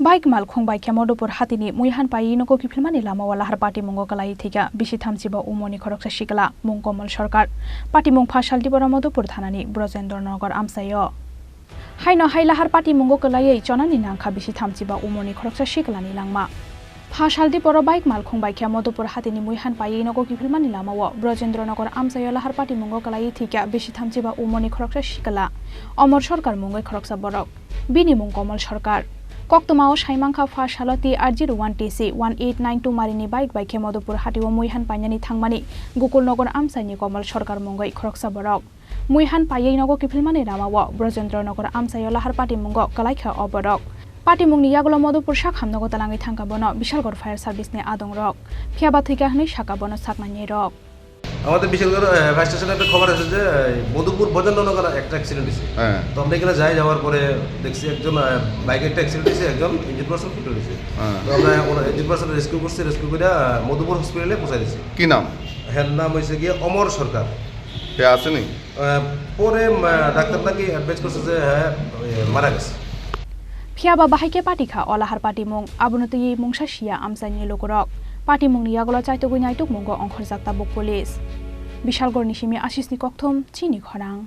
Baik mal khong baik Madhupur Hatini Muihan Paiwi Nogo Kiphilmani Lamao Lahar Patimungo Kwlaiwi Thowikha bisi thamsiba Omarni khoroksa Sikla mungkomal sarkar Patimungo phasal dibora Madhupur thanani Brojendrnagar amsayo Haino hai Lahar Patimungo Kwlaiwi chonani nangkha bisi thamsiba Omarni khoroksa Siklani langma phasal dibora baik mal khong baik Madhupur Hatini Muihan Paiwi Nogo Kiphilmani Lamao Brojendrnagar amsayo Lahar Patimungo Kwlaiwi Thowikha bisi thamsiba Omarni khoroksa Sikla Omar sarkar mungoi khoroksa borok bini mungkomal sarkar Koktumao Shaimangka Fashaloti R01 TC 1892 Marini Bike by Madhupur Hatiwo Muihan Panyani Thangmani Gokul Nogon Amsani Komal Sarkar Mongoi Khoroksa Borok Muihan Paiwi Nogo Kiphilmani Lamao Brojendrnagar amsayo Lahar Patimungo Kwlaiwi Oborok Patimungni Yagulo Madhupur Shakhamnogo Talangi Thangkabono Bishalgor Fire Service ne Adong Rok Phiaba Thowikha hne Shakabono Sakmani Rok আমাদের Bishalgarh fire স্টেশনে একটা খবর আছে যে মধুপুর বজেন্দ্রনগর একটা accident হয়েছে তো আমরা এখানে যাওয়ার পরে দেখছি একজন বাইকে একটা অ্যাক্সিডেন্ট হয়েছে একজন ইঞ্জিন পার্সন ফিট হয়েছে তো আমরা ইঞ্জিন পার্সন রেস্কিউ করছি রেস্কিউ করে মধুপুর হসপিটালে পৌঁছে দিয়েছি কি নাম হ্যাঁ নাম হয়েছে গিয়ে অমর সরকার কে আসেনি পরে ডাক্তার নাকি অ্যাডভাইস করছে যে হ্যাঁ মারা গেছে Phiaba Bahike Patikha Lahar Patimung Abunoti Mungshashia Amsani Lokorok Patimung Yagola Chaitogui Naituk Mungo Onkhorjakta Bok Police Bishalgor Nishimi Ashisni Kokthom Chini Khorang